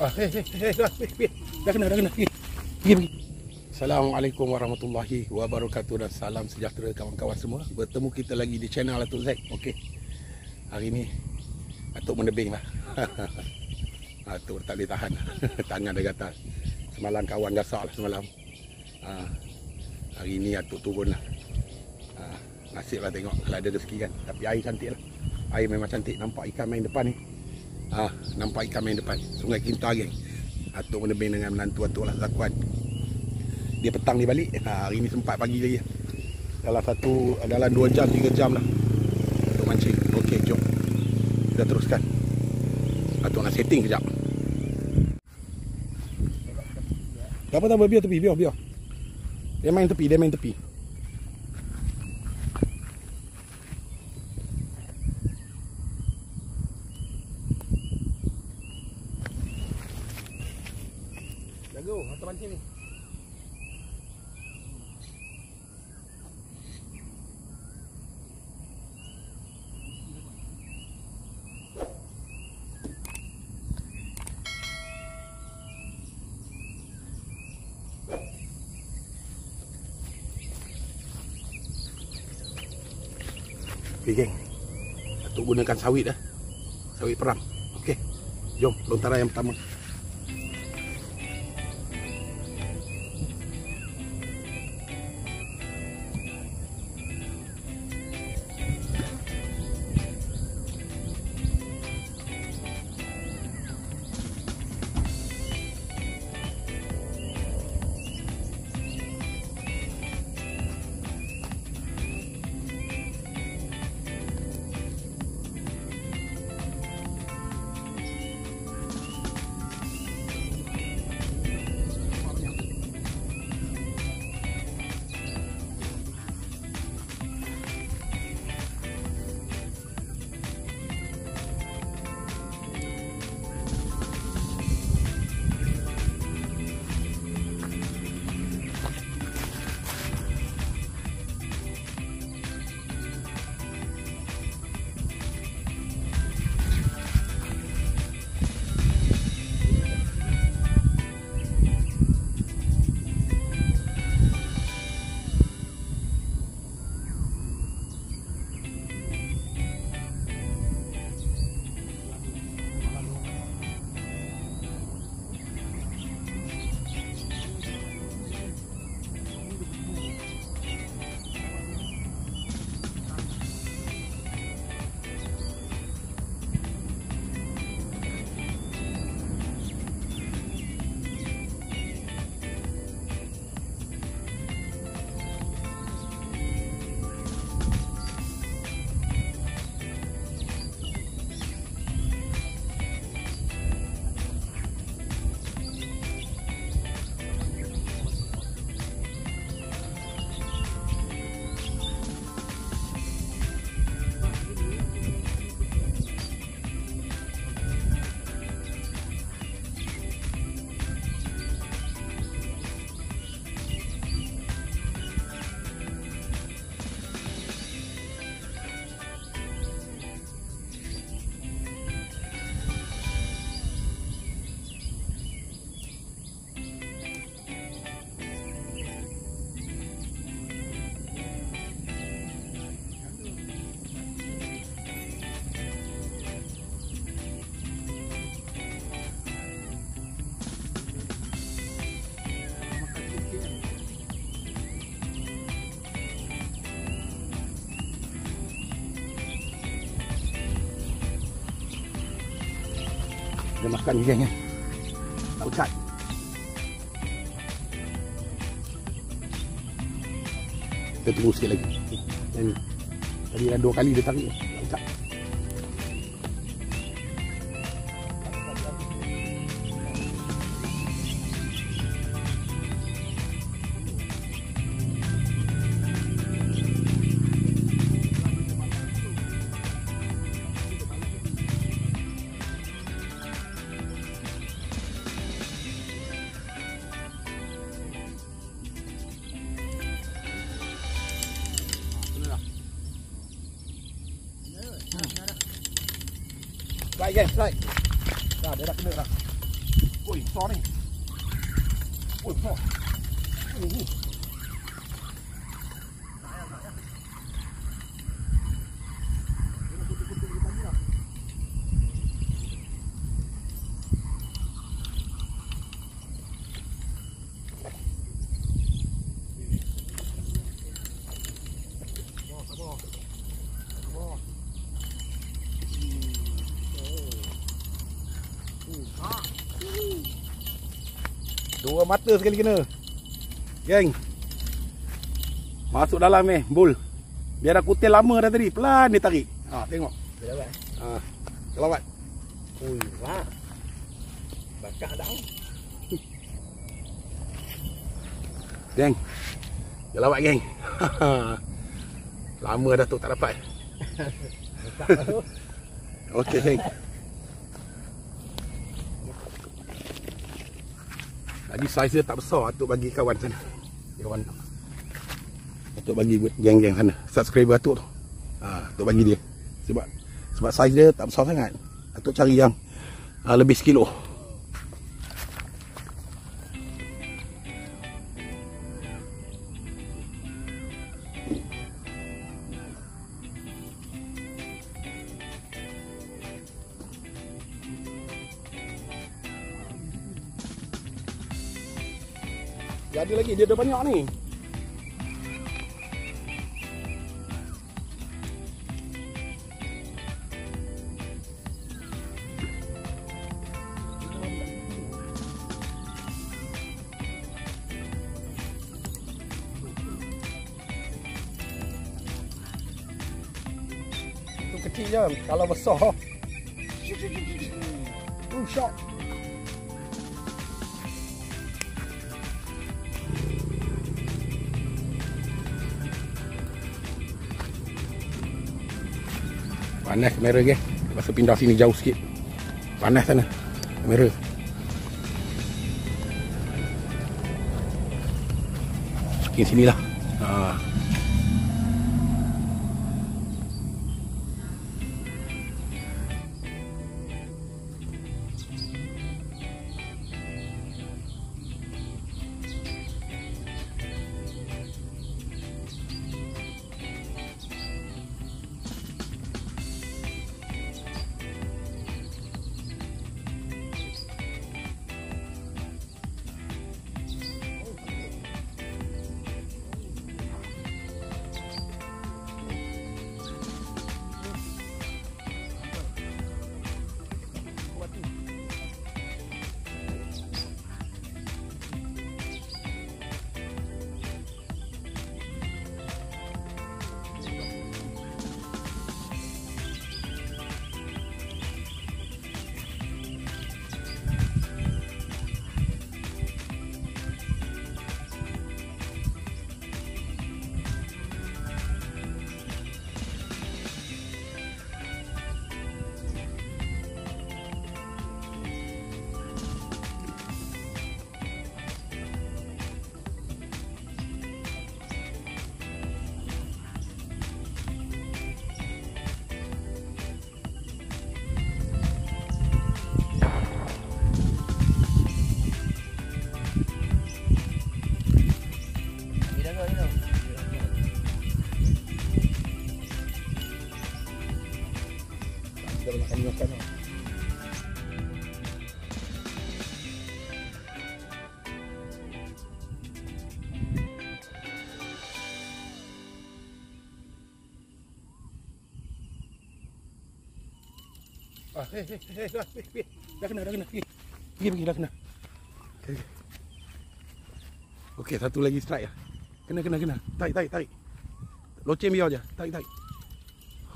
Dah kena. Pergi. Assalamualaikum warahmatullahi wabarakatuh dan salam sejahtera kawan-kawan semua. Bertemu kita lagi di channel Atuk Zack. Okey. Hari ni Atuk menebing lah. Atuk tak boleh tahan. Tangan dah gatal. Semalam kawan gasak lah semalam. Hari ni Atuk turun lah. Nasib lah tengok kalau ada rezeki kan. Tapi air cantik lah. Air memang cantik. Nampak ikan main depan ni. Nampak ikan main depan Sungai Kintar geng. Atuk menebing dengan menantu Atuk lah, Zakuan. Dia petang dia balik. Hari ni sempat pagi lagi. Dalam 2 jam 3 jam lah Atuk mancing. Okey, jom kita teruskan. Atuk nak setting kejap. Tak apa, biar tepi, biar. Dia main tepi. Jago, Atuk mancing ni. Okey geng, Atuk gunakan sawit dah. Sawit perang. Okey, jom lontaran yang pertama. Dia makan ni geng. Tak ucat. Kita tunggu sikit lagi. Tadi dah 2 kali dia tarik. Tak ucat. Slide guys, slide. Dah, dia dah kena dah. Oi, besar ni. Oi, besar. Dua mata sekali kena. Geng. Masuk dalam ni, bul. Biar dah kutil lama dah tadi. Pelan dia tarik. Ha, tengok. Kelawat. Ha, kelawat. Ui, wah. Bakar dah. Geng. Kelawat geng. Lama dah tu tak dapat. Okey geng. Tadi saiz dia tak besar, Atuk bagi kawan sana. Kawan Atuk bagi buat geng-geng sana. Subscriber Atuk tu. Ha, Atuk bagi dia. Sebab saiz dia tak besar sangat. Atuk cari yang lebih sekilo. Dia ada lagi, dia ada banyak ni. Itu kecil je, kalau besar. Shot. Panas kamera ke. Lepas tu pindah sini jauh sikit. Panas sana kamera. Makin sini lah. Ha. Makan. Dah kena. Pergi, dah kena. Okey, satu lagi strike lah. Kena. Tarik. Loceng biar je. Tarik.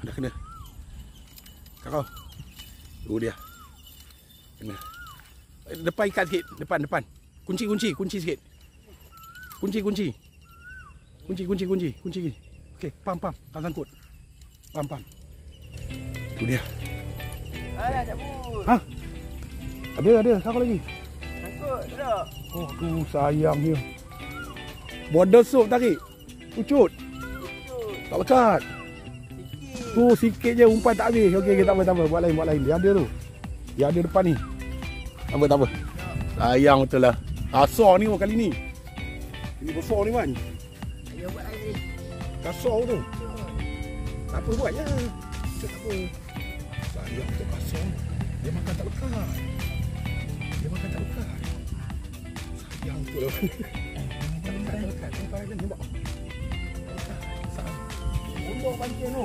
Dah kena. Kakau. Tu dia. Kena. Depan ikat sikit. Depan. Kunci sikit. Kunci. Okey, pam. Tak sangkut. Pam. Tu dia. Alah, cabut. Ha? Ada. Kakau lagi. Sangkut, tak? Oh, tu sayang dia. Border soap tarik. Ucut. Tak lekat. Tu sikit je umpan tak habis. Okey, tak apa. Buat lain. Dia ada tu. Dia ada depan ni. Tak apa. Sayang betul lah. Kasar ni kali ni. Ini besar ni kan. Ayo buat air ni. Kasar tu. Tak apa buat je. Tak apa. Sayang betul kasar. Dia makan tak lekat. Dia makan tak lekat. Sayang betul lah. Tak lekat. Nampak kan? Nampak? Sayang. Untuk pancing tu.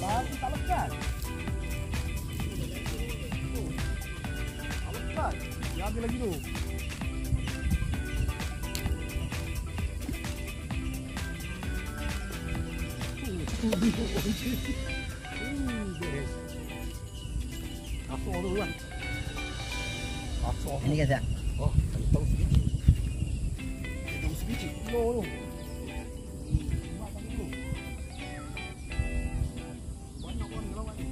Bagi tak lekat. Tak lekat. Dia ambil lagi tu. Kasar tu kan. Kasar. Ini kan tak? Oh, tak tahu sebiji. Tak tahu sebiji. Kilo tu. Buat tak dulu. Banyak orang kelawat ni.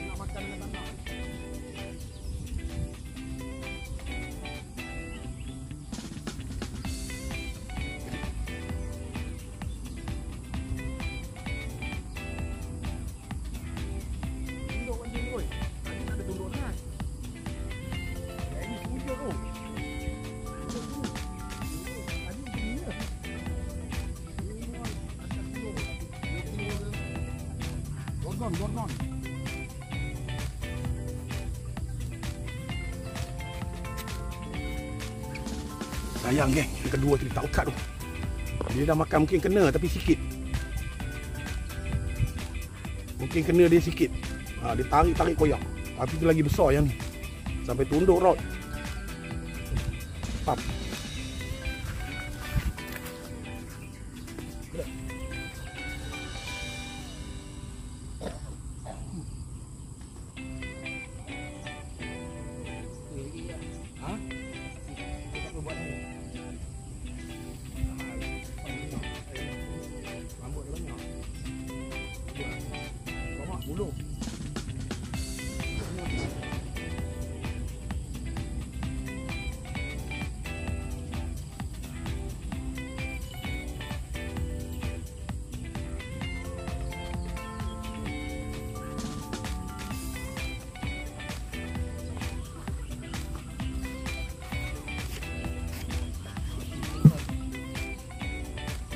Nak makan dengan tanah. Tunduk pancing tu. Tadi tak ada tunduk sangat. Ini tunduk tu. Gordon. Sayang geng, yang kedua tadi tak lekat tu. Dia dah makan mungkin kena tapi sikit. Mungkin kena dia sikit. Dia tarik koyak. Tapi tu lagi besar yang ni. Sampai tunduk rod. Pap. Bulu.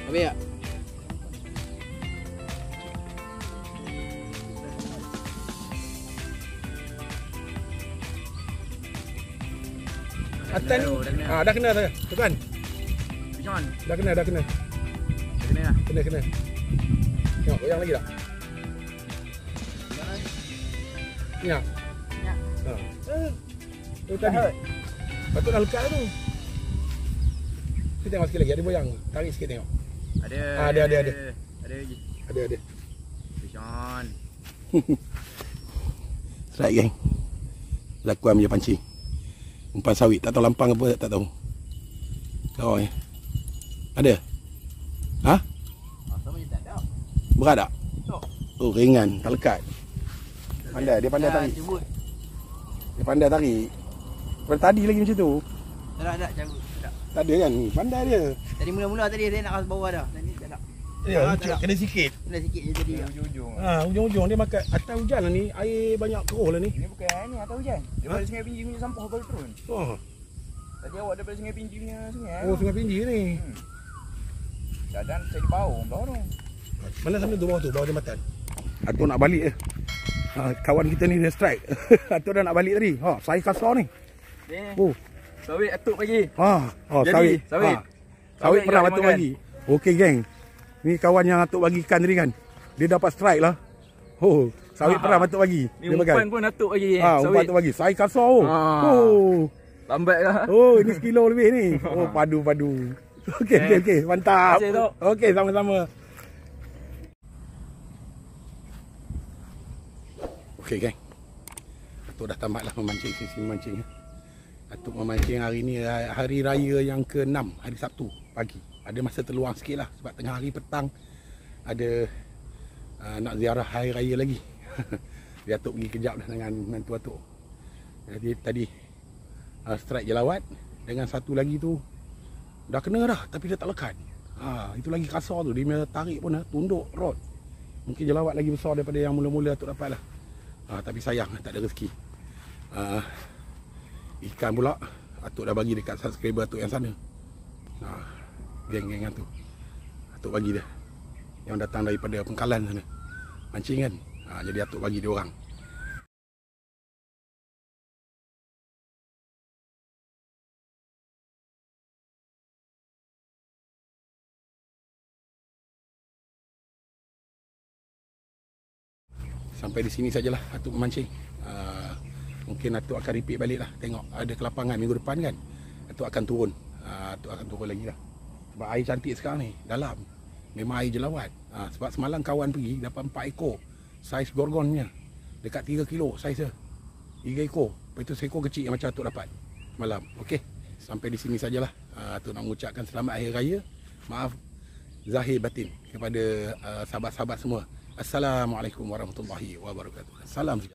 Habis tak? Atas ni. Dah kena dah. Tekan. Macam mana? Dah kena. Kena lah. Kena. Tengok goyang lagi tak? Ingat. Tu tadi. Patut dah lekat tu. Kita tengok sikit lagi. Ada goyang. Tarik sikit tengok. Ada. Ada. Ada lagi. Ada. Sean. Strike geng. Lakuan punya pancing. Umpan sawit. Tak tahu lampang apa. Tak tahu. Kau ni. Ada? Ha? Sama je tak ada. Berat tak? Tak. Oh ringan. Tak lekat. Pandai. Dia pandai tarik. Cabut. Dia pandai tarik. Daripada tadi lagi macam tu. Tak cabut. Tak. Tak ada kan? Pandai dia. Tadi mula-mula tadi saya nak ke bawah dah. Tadi tak ada. Ya, tak ada. kena sikit. Kena sikit je tadi. Ujung-ujung. Ujung-ujung dia makan. Atas hujan lah ni. Air banyak keruh lah ni. Ini bukan ni atas hujan. Daripada Sungai Pinji punya sampah baru turun. Oh, Tadi awak daripada Sungai Pinji punya sungai. Sungai Pinji ni. Dan saya di bawah tu. Mana sana tu bawah tu? Bawah jambatan. Atuk nak balik je. Kawan kita ni dia strike. Atuk dah nak balik tadi. Saya kasar ni. Oh. Sawit atuk pagi. Sawit. Sawit. Sawit pernah atuk bagi. Okey geng. Ni kawan yang atuk bagi ikan tadi kan. Dia dapat strike lah. Sawit pernah atuk bagi. Ni umpan pun atuk pagi. Umpan atuk bagi. Saya kasar. Lambat lah. Ini sekilo lebih ni. Padu. Okey. Mantap. Terima kasih, Tok. Okey, sama-sama. Okey, geng. Atuk dah tamat lah memancing sisi memancing. Atuk memancing hari ni hari raya yang ke-6, hari Sabtu pagi. Ada masa terluang sikit lah sebab tengah hari petang ada nak ziarah hari raya lagi. Dia Atuk pergi kejap dah dengan menantu Atuk. Jadi tadi strike jelawat dengan satu lagi tu dah kena dah tapi dia tak lekat. Itu lagi kasar tu. Dia punya tarik pun tunduk rod. Mungkin jelawat lagi besar daripada yang mula-mula Atuk dapat lah. Tapi sayang tak ada rezeki. Ikan pula Atuk dah bagi dekat subscriber Atuk yang sana. Geng-geng tu Atuk bagi dia, yang datang daripada Pengkalan sana mancing kan. Jadi Atuk bagi dia orang. Sampai di sini sajalah Atuk memancing. Mungkin Atuk akan repeat balik lah. Tengok ada kelapangan minggu depan kan, Atuk akan turun. Atuk akan turun lagi lah. Sebab air cantik sekarang ni, dalam. Memang air jelawat. Sebab semalam kawan pergi dapat 4 ekor saiz gorgonnya, dekat 3 kilo saiz dia. 3 ekor. Lepas itu seekor kecil yang macam Atuk dapat malam. Okey, sampai di sini sajalah. Atuk nak mengucapkan selamat Hari Raya. Maaf zahir batin kepada sahabat-sahabat semua. Assalamualaikum warahmatullahi wabarakatuh. Salam.